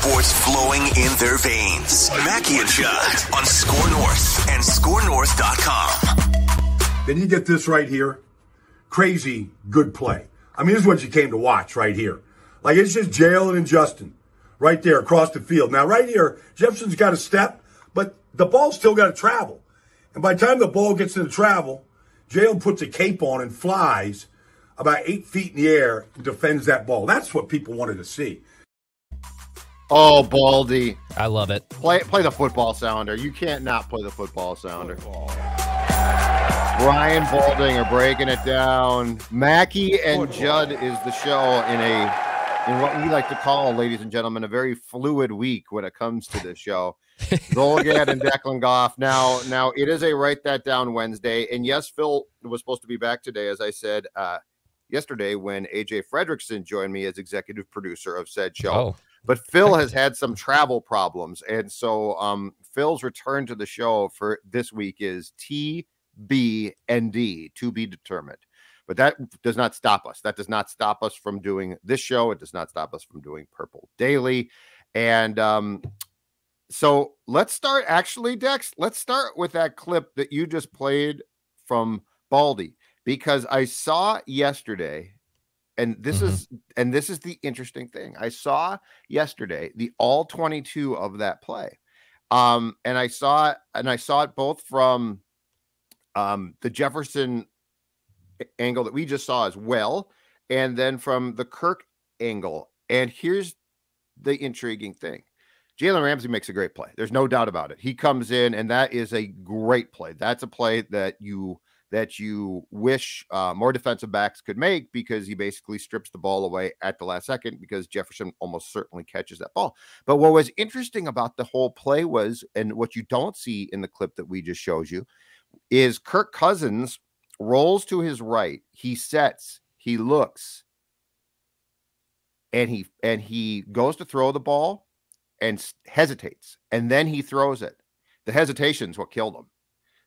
Sports flowing in their veins. Mackie and Judd on SKOR North and SKORNorth.com. Then you get this right here. Crazy good play. I mean, this is what you came to watch right here. Like, it's just Jalen and Justin right there across the field. Now, right here, Jefferson's got a step, but the ball's still got to travel. And by the time the ball gets to the travel, Jalen puts a cape on and flies about 8 feet in the air and defends that ball. That's what people wanted to see. Oh, Baldy. I love it. Play the football sounder. You can't not play the football sounder. Brian Balding are breaking it down. Mackie and Judd is the show in what we like to call, ladies and gentlemen, a very fluid week when it comes to this show. Zolgad and Declan Goff. Now it is a Write That Down Wednesday. And yes, Phil was supposed to be back today, as I said yesterday when AJ Fredrickson joined me as executive producer of said show. Oh. But Phil has had some travel problems. And so Phil's return to the show for this week is TBND, to be determined. But that does not stop us. That does not stop us from doing this show. It does not stop us from doing Purple Daily. And so let's start, actually, Dex, let's start with that clip that you just played from Baldy, because I saw yesterday, and this is the interesting thing. I saw yesterday the all 22 of that play. And I saw it both from the Jefferson angle that we just saw as well, and then from the Kirk angle. And here's the intriguing thing. Jalen Ramsey makes a great play. There's no doubt about it. He comes in, and that is a great play. That's a play that you wish more defensive backs could make, because he basically strips the ball away at the last second, because Jefferson almost certainly catches that ball. But what was interesting about the whole play was, and what you don't see in the clip that we just showed you, is Kirk Cousins rolls to his right. He sets, he looks, and he goes to throw the ball and hesitates, and then he throws it. The hesitation is what killed him.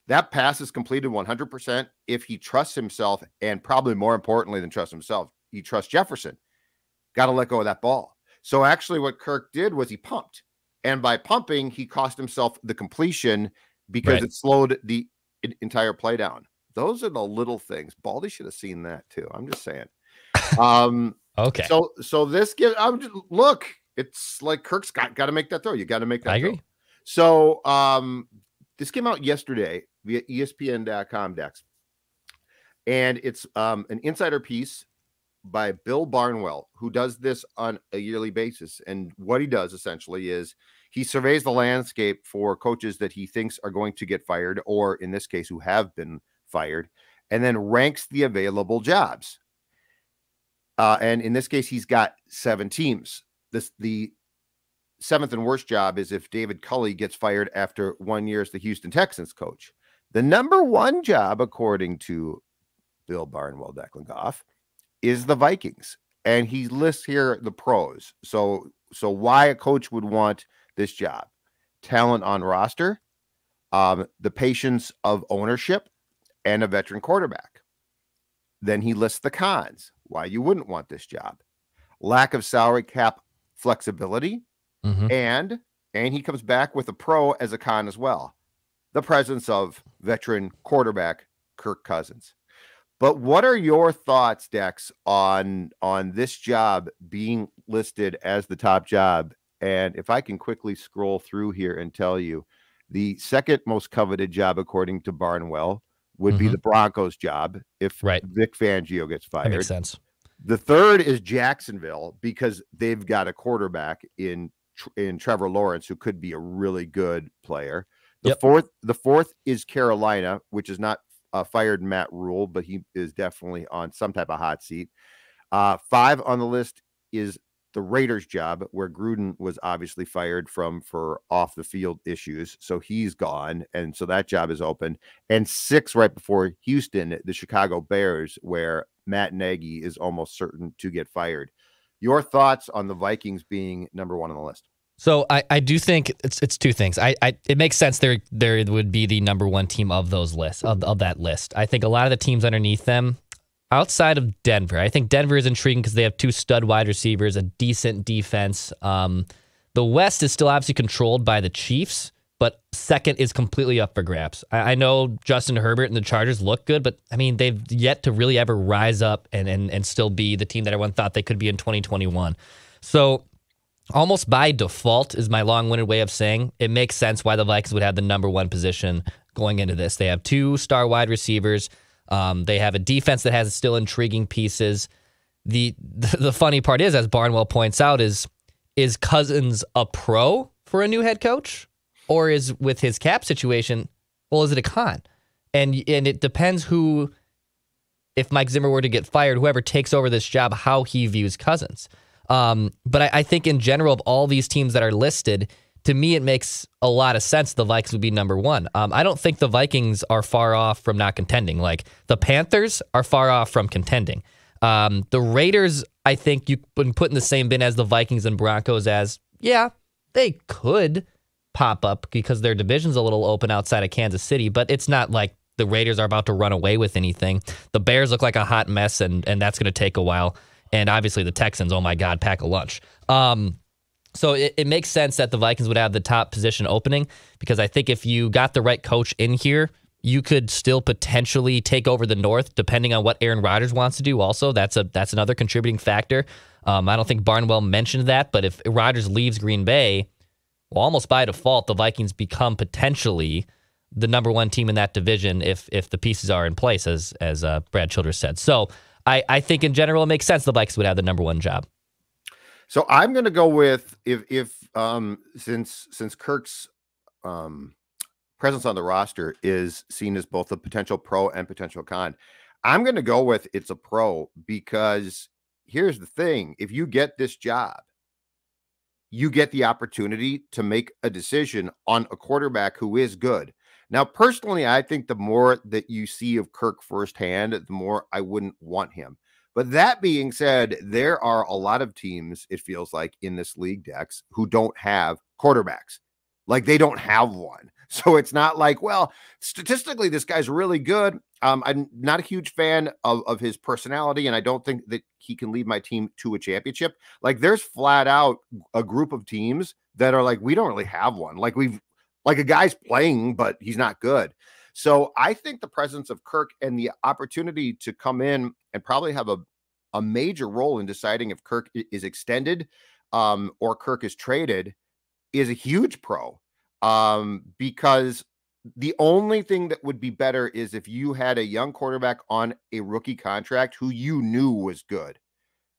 That pass is completed 100% if he trusts himself, and probably more importantly than trust himself, he trusts Jefferson. Got to let go of that ball. So actually what Kirk did was he pumped. And by pumping, he cost himself the completion, because it slowed the entire play down. Those are the little things. Baldy should have seen that too. I'm just saying. Okay. So this gives, look, it's like Kirk's got to make that throw. You got to make that I throw. agree. So this came out yesterday via ESPN.com, Dex. And it's an insider piece by Bill Barnwell, who does this on a yearly basis. And what he does essentially is he surveys the landscape for coaches that he thinks are going to get fired, or in this case, who have been fired, and then ranks the available jobs. And in this case, he's got 7 teams. The 7th and worst job is if David Culley gets fired after 1 year as the Houston Texans coach. The number 1 job, according to Bill Barnwell, Declan Goff, is the Vikings. And he lists here the pros. So why a coach would want this job: talent on roster, the patience of ownership, and a veteran quarterback. Then he lists the cons, why you wouldn't want this job: lack of salary cap flexibility, and he comes back with a pro as a con as well: the presence of veteran quarterback Kirk Cousins. But what are your thoughts, Dex, on this job being listed as the top job? And if I can quickly scroll through here and tell you, the second most coveted job, according to Barnwell, would be the Broncos job if Vic Fangio gets fired. That makes sense. The third is Jacksonville, because they've got a quarterback in Trevor Lawrence, who could be a really good player. The fourth is Carolina, which is not fired Matt Rule, but he is definitely on some type of hot seat. 5 on the list is the Raiders job, where Gruden was obviously fired for off the field issues. So he's gone. And so that job is open. And 6 right before Houston, the Chicago Bears, where Matt Nagy is almost certain to get fired. Your thoughts on the Vikings being number 1 on the list? So I do think it's 2 things. It makes sense there would be the number 1 team of those lists, of that list. I think a lot of the teams underneath them, outside of Denver, I think Denver is intriguing because they have 2 stud wide receivers, a decent defense. The West is still obviously controlled by the Chiefs, but second is completely up for grabs. I know Justin Herbert and the Chargers look good, but I mean, they've yet to really ever rise up and still be the team that everyone thought they could be in 2021. So almost by default is my long-winded way of saying it makes sense why the Vikings would have the number one position going into this. They have 2 star wide receivers. They have a defense that has still intriguing pieces. The funny part is, as Barnwell points out, is Cousins a pro for a new head coach? Or is, with his cap situation, well, is it a con? And it depends who, if Mike Zimmer were to get fired, whoever takes over this job, how he views Cousins. But I think in general, of all these teams that are listed, to me, it makes a lot of sense the Vikings would be number one. I don't think the Vikings are far off from not contending. Like, the Panthers are far off from contending. The Raiders, I think you can put in the same bin as the Vikings and Broncos as, yeah, they could pop up because their division's a little open outside of Kansas City, but it's not like the Raiders are about to run away with anything. The Bears look like a hot mess, and that's going to take a while. And obviously the Texans, oh my God, pack a lunch. So it makes sense that the Vikings would have the top position opening, because I think if you got the right coach in here, you could still potentially take over the North, depending on what Aaron Rodgers wants to do. Also, that's another contributing factor. I don't think Barnwell mentioned that, but if Rodgers leaves Green Bay, well, almost by default, the Vikings become potentially the number one team in that division if the pieces are in place, as Brad Childress said. So I think in general it makes sense the Vikings would have the number one job. So I'm going to go with since Kirk's presence on the roster is seen as both a potential pro and potential con, I'm going to go with it's a pro, because here's the thing: if you get this job, you get the opportunity to make a decision on a quarterback who is good. Now, personally, I think the more that you see of Kirk firsthand, the more I wouldn't want him. But that being said, there are a lot of teams, it feels like, in this league, Dex, who don't have quarterbacks. Like, they don't have one. So it's not like, well, statistically, this guy's really good. I'm not a huge fan of his personality, and I don't think that he can lead my team to a championship. Like, there's flat out a group of teams that are like, we don't really have one. Like, a guy's playing, but he's not good. So I think the presence of Kirk and the opportunity to come in and probably have a major role in deciding if Kirk is extended or Kirk is traded is a huge pro. Because the only thing that would be better is if you had a young quarterback on a rookie contract who you knew was good,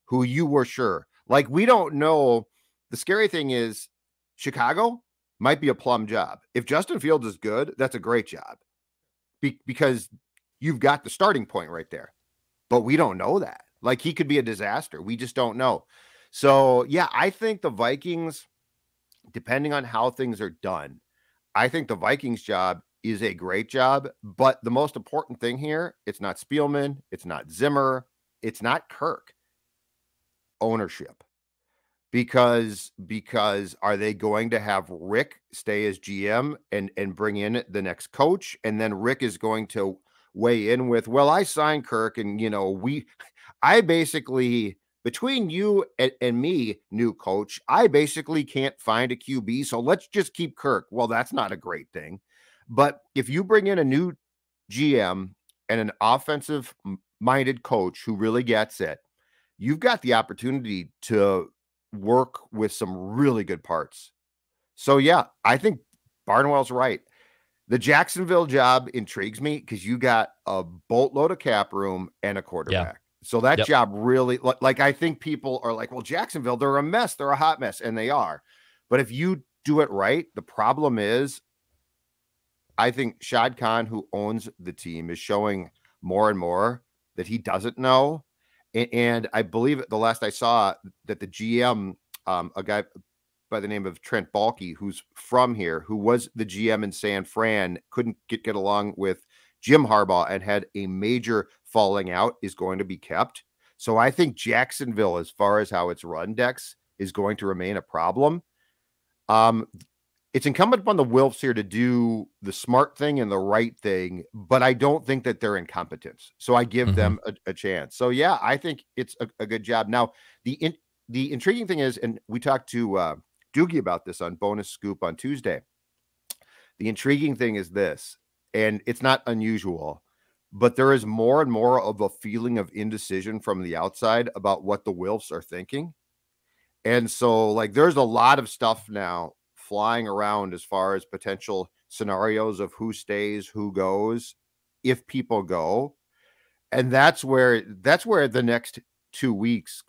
who you were sure. Like, we don't know. The scary thing is Chicago might be a plum job. If Justin Fields is good, that's a great job because you've got the starting point right there. But we don't know that. Like, he could be a disaster. We just don't know. So, yeah, I think the Vikings, depending on how things are done, I think the Vikings job is a great job. But the most important thing here, it's not Spielman, it's not Zimmer, it's not Kirk. Ownership. Because are they going to have Rick stay as GM and bring in the next coach? And then Rick is going to weigh in with, well, I signed Kirk, and, I basically, between you and me, new coach, I basically can't find a QB, so let's just keep Kirk. Well, that's not a great thing. But if you bring in a new GM and an offensive-minded coach who really gets it, you've got the opportunity to work with some really good parts. So, yeah, I think Barnwell's right. The Jacksonville job intrigues me because you got a boatload of cap room and a quarterback. Yeah. So that job really, like, I think people are like, well, Jacksonville, they're a mess. They're a hot mess. And they are. But if you do it right, the problem is, I think Shad Khan, who owns the team, is showing more and more that he doesn't know. And I believe the last I saw that the GM, a guy by the name of Trent Baalke, who's from here, who was the GM in San Fran, couldn't get along with Jim Harbaugh and had a major falling out, is going to be kept. So I think Jacksonville, as far as how it's run, Dex, is going to remain a problem. It's incumbent upon the Wilfs here to do the smart thing and the right thing, but I don't think that they're incompetent. So I give them a chance. So, yeah, I think it's a good job. Now, the intriguing thing is, and we talked to Doogie about this on Bonus Scoop on Tuesday. The intriguing thing is this, and it's not unusual, but there is more and more of a feeling of indecision from the outside about what the Wilfs are thinking. And so, like, there's a lot of stuff now flying around as far as potential scenarios of who stays, who goes, if people go. And that's where the next 2 weeks,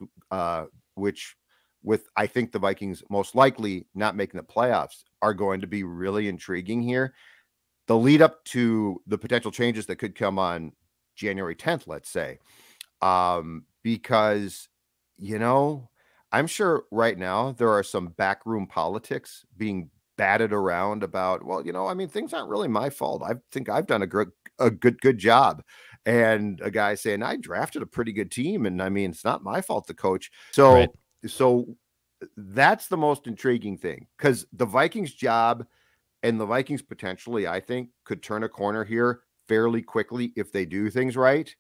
which with, I think, the Vikings most likely not making the playoffs, are going to be really intriguing here. The lead up to the potential changes that could come on January 10th, let's say, because, I'm sure right now there are some backroom politics being batted around about, well, things aren't really my fault. I think I've done a good job. And a guy saying, I drafted a pretty good team. And it's not my fault, the coach. So, Right. So that's the most intriguing thing, because the Vikings job and the Vikings potentially, I think, could turn a corner here fairly quickly if they do things right.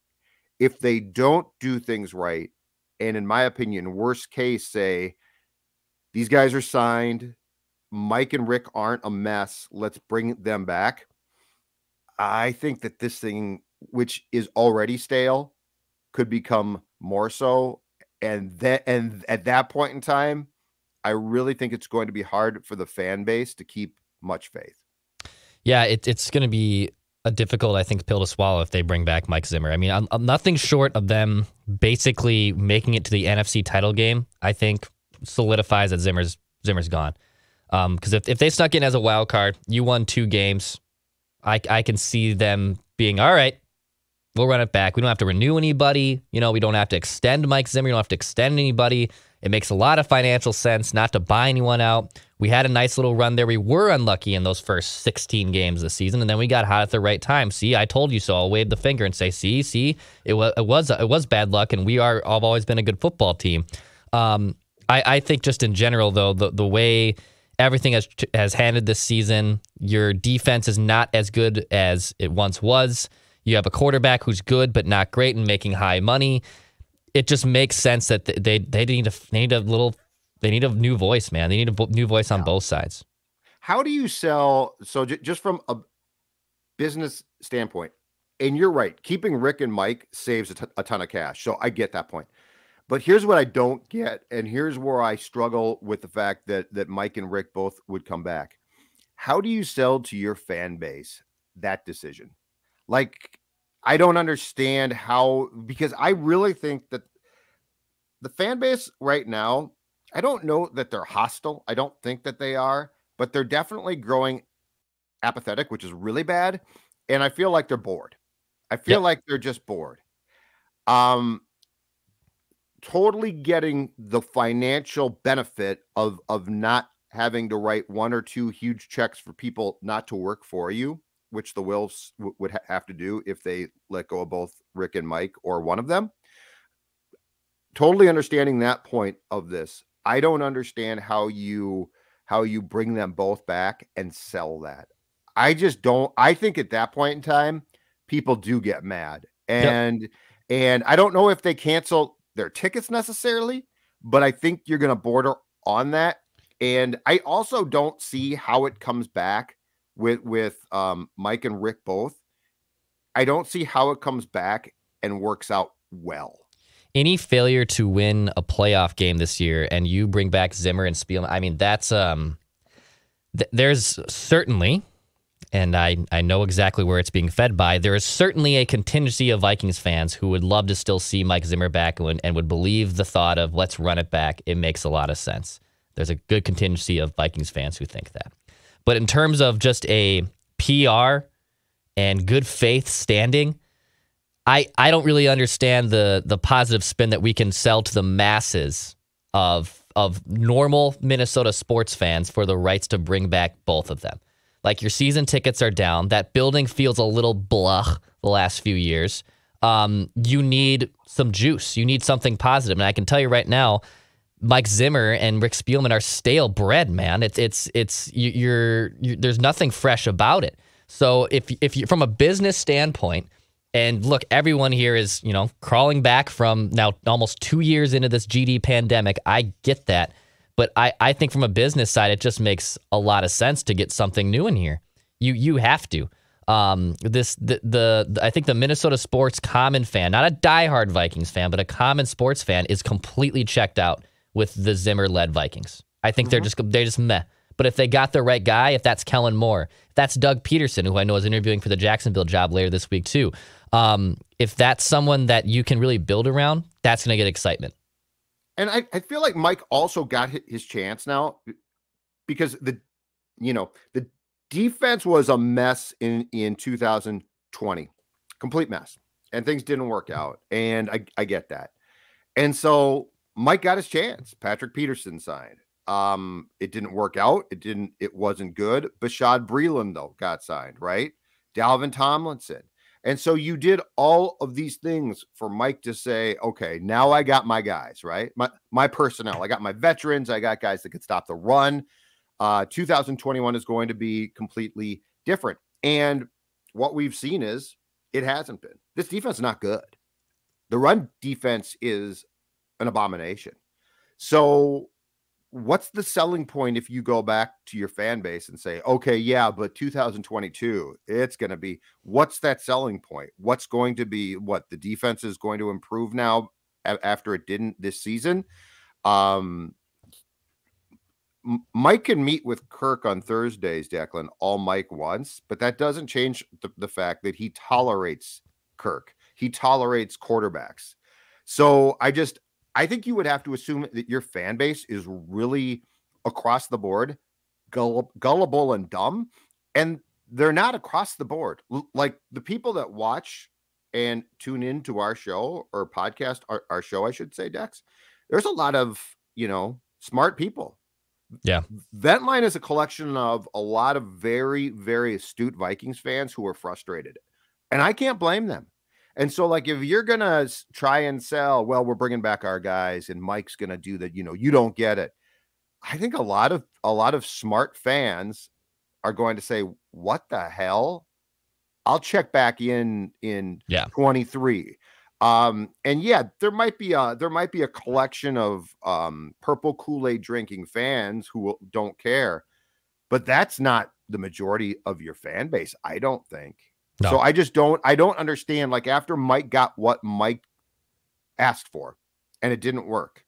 If they don't do things right, and in my opinion, worst case, say these guys are signed, Mike and Rick aren't a mess, let's bring them back. I think that this thing, which is already stale, could become more so. And at that point in time, I really think it's going to be hard for the fan base to keep much faith. Yeah, it's going to be a difficult, I think, pill to swallow if they bring back Mike Zimmer. I'm nothing short of them basically making it to the NFC title game, I think, solidifies that Zimmer's gone. Because if they snuck in as a wild card, you won 2 games, I can see them being, all right, we'll run it back. We don't have to renew anybody. We don't have to extend Mike Zimmer. We don't have to extend anybody. It makes a lot of financial sense not to buy anyone out. We had a nice little run there. We were unlucky in those first 16 games this season, and then we got hot at the right time. See, I told you so. I'll wave the finger and say, see, it was bad luck, and I've always been a good football team. I think just in general, though, the way everything has handed this season, your defense is not as good as it once was. You have a quarterback who's good but not great and making high money. It just makes sense that they need a new voice, man. They need a new voice on both sides. How do you sell? So just from a business standpoint, and you're right, keeping Rick and Mike saves a ton of cash. So I get that point. But here's what I don't get, and here's where I struggle with the fact that Mike and Rick both would come back. How do you sell to your fan base that decision? Like, I don't understand how, because I really think that the fan base right now, I don't know that they're hostile. I don't think that they are, but they're definitely growing apathetic, which is really bad. And I feel like they're bored. I feel like they're just bored. Totally getting the financial benefit of not having to write 1 or 2 huge checks for people not to work for you, which the Wilfs would have to do if they let go of both Rick and Mike or one of them. Totally understanding that point of this. I don't understand how you bring them both back and sell that. I just don't. I think at that point in time, people do get mad. And I don't know if they cancel their tickets necessarily, but I think you're going to border on that. And I also don't see how it comes back with Mike and Rick both. I don't see how it comes back and works out well. Any failure to win a playoff game this year and you bring back Zimmer and Spielman, that's there's certainly, and I know exactly where it's being fed by, there is certainly a contingency of Vikings fans who would love to still see Mike Zimmer back and would believe the thought of let's run it back. It makes a lot of sense. There's a good contingency of Vikings fans who think that. But in terms of just a PR and good faith standing, I don't really understand the positive spin that we can sell to the masses of normal Minnesota sports fans for the rights to bring back both of them. Like, your season tickets are down. That building feels a little blah the last few years. You need some juice. You need something positive. And I can tell you right now, Mike Zimmer and Rick Spielman are stale bread, man. There's nothing fresh about it. So if you, from a business standpoint, and look, everyone here is, crawling back from now almost 2 years into this GD pandemic. I get that. But I think from a business side, it just makes a lot of sense to get something new in here. You have to. I think the Minnesota sports common fan, not a diehard Vikings fan, but a common sports fan, is completely checked out with the Zimmer-led Vikings. I think they're just meh. But if they got the right guy, if that's Kellen Moore, if that's Doug Peterson, who I know is interviewing for the Jacksonville job later this week too, if that's someone that you can really build around, that's going to get excitement. And I feel like Mike also got his chance now, because the defense was a mess in 2020, complete mess, and things didn't work out. And I get that. And so Mike got his chance. Patrick Peterson signed. It didn't work out. It wasn't good. Bashad Breeland, though, got signed, right? Dalvin Tomlinson. And so you did all of these things for Mike to say, okay, now I got my guys, right? My personnel. I got my veterans. I got guys that could stop the run. 2021 is going to be completely different. And what we've seen is it hasn't been. This defense is not good. The run defense is an abomination. So what's the selling point if you go back to your fan base and say, okay, yeah, but 2022, it's going to be, what's that selling point? What's going to be, what the defense is going to improve now after it didn't this season? Mike can meet with Kirk on Thursdays, Declan, all Mike wants, but that doesn't change the fact that he tolerates Kirk. He tolerates quarterbacks. So I think you would have to assume that your fan base is really across the board gullible and dumb, and they're not across the board. Like the people that watch and tune into our show or podcast, our show, I should say, Dex, there's a lot of, smart people. Yeah. Ventline is a collection of a lot of very, very astute Vikings fans who are frustrated, and I can't blame them. And so, like, if you're going to try and sell, well, we're bringing back our guys and Mike's going to do that, you don't get it. I think a lot of smart fans are going to say, what the hell? I'll check back in 23. And yeah, there might be a collection of purple Kool-Aid drinking fans who don't care, but that's not the majority of your fan base, I don't think. No. So I don't understand, like, after Mike got what Mike asked for and it didn't work,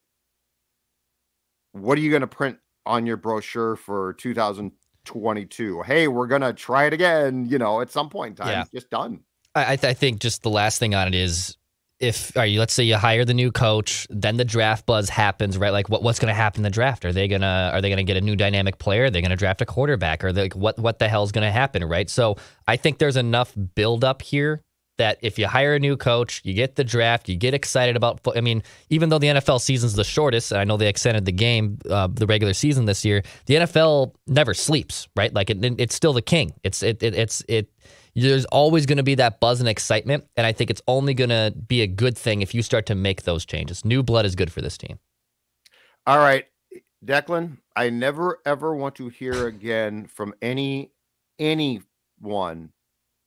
what are you going to print on your brochure for 2022? Hey, we're going to try it again, at some point in time. It's just done. I think just the last thing on it is, let's say you hire the new coach, then the draft buzz happens, right? Like what's going to happen in the draft? Are they gonna get a new dynamic player? Are they going to draft a quarterback? Or what the hell is going to happen, right? So I think there's enough buildup here that if you hire a new coach, you get the draft, you get excited about. I mean, even though the NFL season's the shortest, and I know they extended the game, the regular season this year, the NFL never sleeps, right? Like it's still the king. There's always going to be that buzz and excitement, and I think it's only going to be a good thing if you start to make those changes. New blood is good for this team. All right, Declan, I never, ever want to hear again from anyone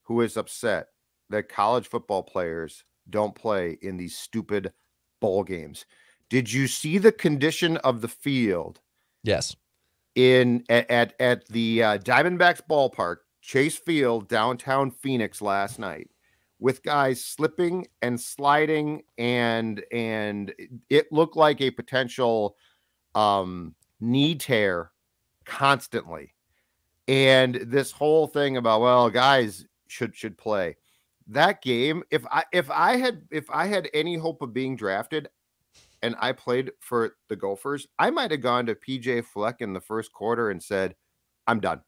who is upset that college football players don't play in these stupid bowl games. Did you see the condition of the field? Yes. At the Diamondbacks ballpark, Chase Field, downtown Phoenix last night, with guys slipping and sliding, and it looked like a potential knee tear constantly. And this whole thing about, well, guys should play that game. If I had any hope of being drafted and I played for the Gophers, I might have gone to PJ Fleck in the first quarter and said, I'm done.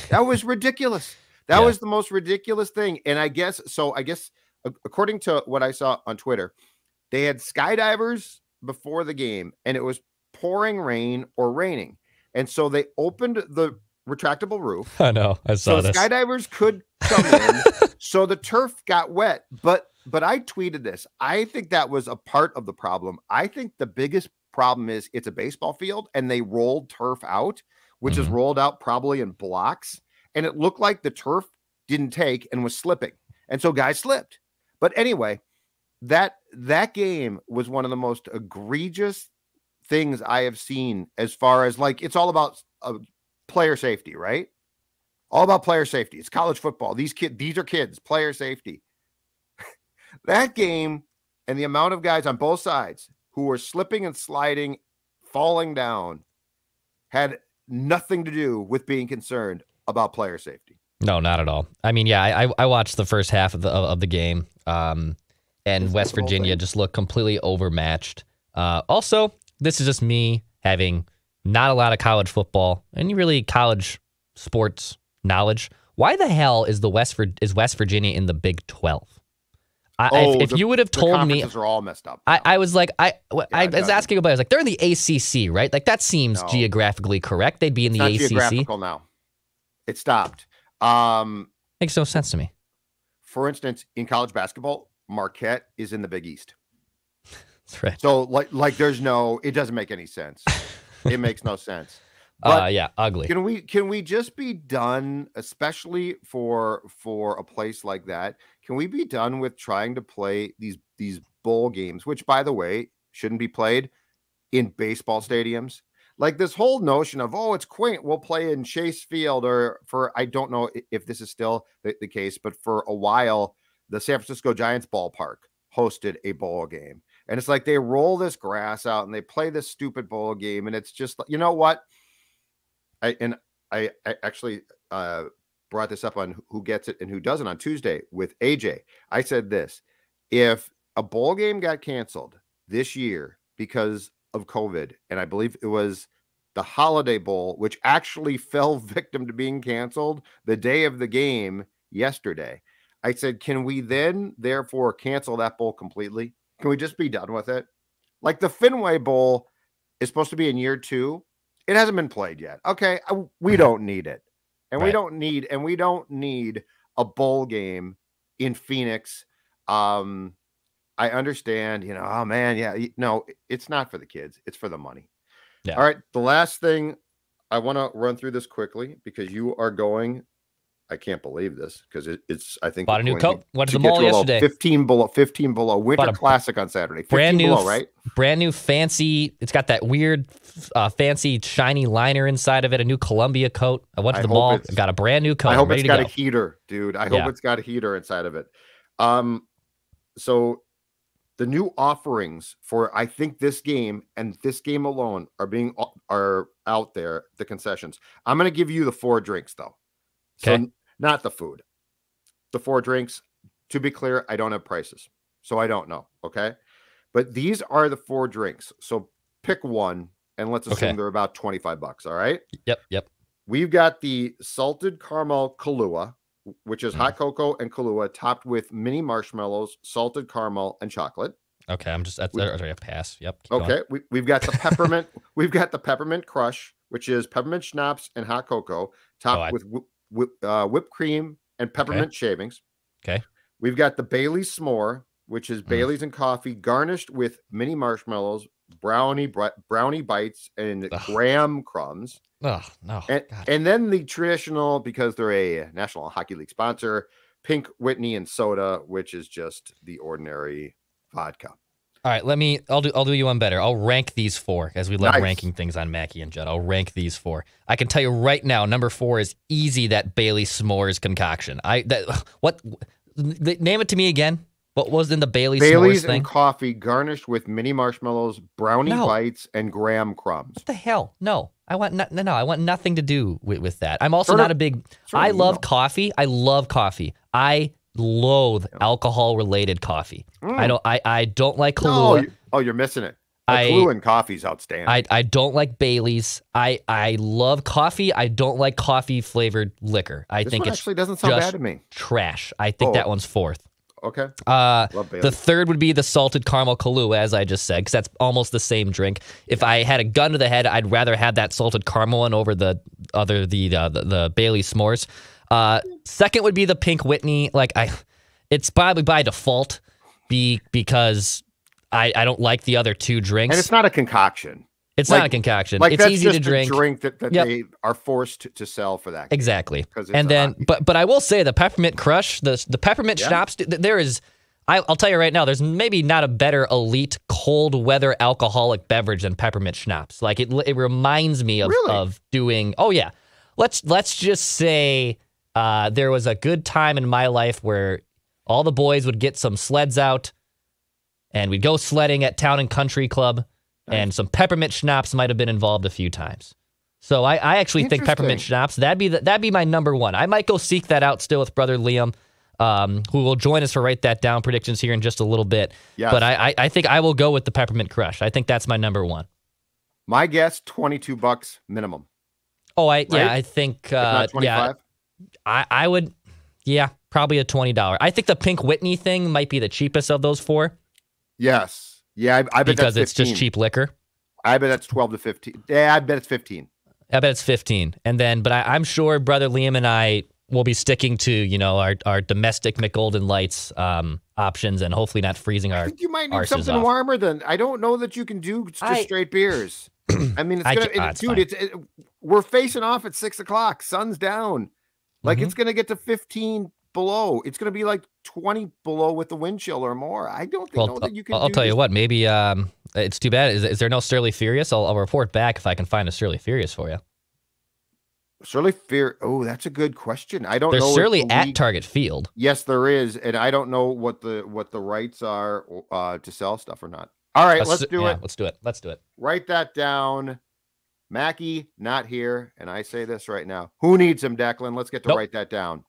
That was ridiculous. That was the most ridiculous thing. And I guess according to what I saw on Twitter, they had skydivers before the game and it was pouring rain or raining. And so they opened the retractable roof. I know. I saw this. Skydivers could come in. So the turf got wet. But I tweeted this. I think that was a part of the problem. I think the biggest problem is it's a baseball field and they rolled turf out, which is rolled out probably in blocks. And it looked like the turf didn't take and was slipping. And so guys slipped. But anyway, that game was one of the most egregious things I have seen as far as like it's all about player safety, right? All about player safety. It's college football. These are kids, player safety. That game and the amount of guys on both sides who were slipping and sliding, falling down, had nothing to do with being concerned about player safety. No, not at all. I mean, yeah, I watched the first half of the game, and West Virginia just looked completely overmatched. Also, this is just me having not a lot of college football and really college sports knowledge. Why the hell is West Virginia in the Big 12? If you would have told me, are all messed up. I was like, I was asking about. I was like, they're in the ACC, right? Like that seems geographically correct. They'd be in the ACC. It's not geographical now. It stopped. Makes no sense to me. For instance, in college basketball, Marquette is in the Big East. That's right. So like there's it doesn't make any sense. It makes no sense. But yeah, ugly. Can we just be done, especially for a place like that? Can we be done with trying to play these bowl games, which by the way shouldn't be played in baseball stadiums? Like this whole notion of, it's quaint, we'll play in Chase Field, or I don't know if this is still the case, but for a while, the San Francisco Giants ballpark hosted a bowl game. And it's like they roll this grass out and they play this stupid bowl game. And it's just, you know what? I actually brought this up on Who Gets It and Who Doesn't on Tuesday with AJ. I said this: if a bowl game got canceled this year because of COVID, and I believe it was the Holiday Bowl, which actually fell victim to being canceled the day of the game yesterday, I said, can we then therefore cancel that bowl completely? Can we just be done with it? Like the Fenway Bowl is supposed to be in year 2. It hasn't been played yet. Okay, we don't need it. And we don't need a bowl game in Phoenix. I understand, oh man, yeah, no, it's not for the kids. It's for the money. Yeah. All right. The last thing, I want to run through this quickly because you are going, I can't believe this because it's, I think. Bought a new coat. Went to the mall yesterday. 15 below. Winter Classic on Saturday. Brand new, below, right? Brand new fancy. It's got that weird, fancy, shiny liner inside of it. A new Columbia coat. I went to the mall. Got a brand new coat. I hope it's got a heater, dude. I hope it's got a heater inside of it. So the new offerings for, I think, this game and this game alone are out there, the concessions. I'm going to give you the 4 drinks though. Okay. So not the food, the 4 drinks. To be clear, I don't have prices, so I don't know. Okay. But these are the 4 drinks. So pick one and let's assume they're about $25. All right. Yep. We've got the salted caramel Kahlua, which is hot cocoa and Kahlua topped with mini marshmallows, salted caramel, and chocolate. Okay, that's a pass. Yep. Okay, we've got the peppermint. We've got the peppermint crush, which is peppermint schnapps and hot cocoa topped with whipped cream and peppermint shavings. Okay. We've got the Bailey's s'more, which is Bailey's and coffee garnished with mini marshmallows, brownie bites, and graham crumbs. Oh, no. And then the traditional, because they're a National Hockey League sponsor, Pink Whitney and soda, which is just the ordinary vodka. All right, I'll do you one better. I'll rank these 4 as we love ranking things on Mackie and Judd. I'll rank these 4. I can tell you right now, number 4 is easy, that Bailey S'mores concoction. Name it to me again. What was in the Bailey's S'mores thing? And coffee garnished with mini marshmallows, brownie bites, and graham crumbs. What the hell? No. I want I want nothing to do with that. I'm also not a big. I love coffee. I love coffee. I loathe alcohol-related coffee. I don't like Kahlua. No, you're missing it. Kahlua and coffee is outstanding. I don't like Bailey's. I love coffee. I don't like coffee-flavored liquor. I think it actually doesn't sound bad to me. Trash. I think that one's 4th. Okay. The 3rd would be the salted caramel Kahlua, as I just said, because that's almost the same drink. If I had a gun to the head, I'd rather have that salted caramel one over the Bailey S'mores. 2nd would be the Pink Whitney. It's probably by default because I don't like the other 2 drinks. And it's not a concoction. It's not a concoction. It's easy to drink. A drink that they are forced to sell for that. Exactly. And then, but I will say the peppermint crush, the peppermint schnapps. There is I'll tell you right now, there's maybe not a better elite cold weather alcoholic beverage than peppermint schnapps. Like it reminds me of doing. Oh yeah, let's just say there was a good time in my life where all the boys would get some sleds out, and we'd go sledding at Town and Country Club, and some peppermint schnapps might have been involved a few times. So I actually think peppermint schnapps that'd be my number one. I might go seek that out still with brother Liam. Who will join us for Write That Down predictions here in just a little bit. Yes. But I think I will go with the Peppermint Crush. I think that's my number one. My guess, $22 minimum. Oh, I think not 25? I would probably a $20. I think the Pink Whitney thing might be the cheapest of those four. Yes. Yeah, I bet because that's 15. It's just cheap liquor. I bet that's 12 to 15. Yeah, I bet it's 15. I bet it's 15. And then but I'm sure brother Liam and I we'll be sticking to, our domestic McGolden Lights options and hopefully not freezing our. I think you might need something warmer than. I don't know that you can do just straight beers. I mean, we're facing off at 6 o'clock. Sun's down. Like it's going to get to 15 below. It's going to be like 20 below with the wind chill or more. I don't think that you can. I'll tell you what. Maybe it's too bad. Is there no Surly Furious? I'll report back if I can find a Surly Furious for you. Surly Fear. Oh, that's a good question. I don't know. There's Surly at Target Field. Yes, there is, and I don't know what the rights are to sell stuff or not. All right, let's do it. Let's do it. Write that down. Mackie not here, and I say this right now. Who needs him, Declan? Let's get to Write That Down.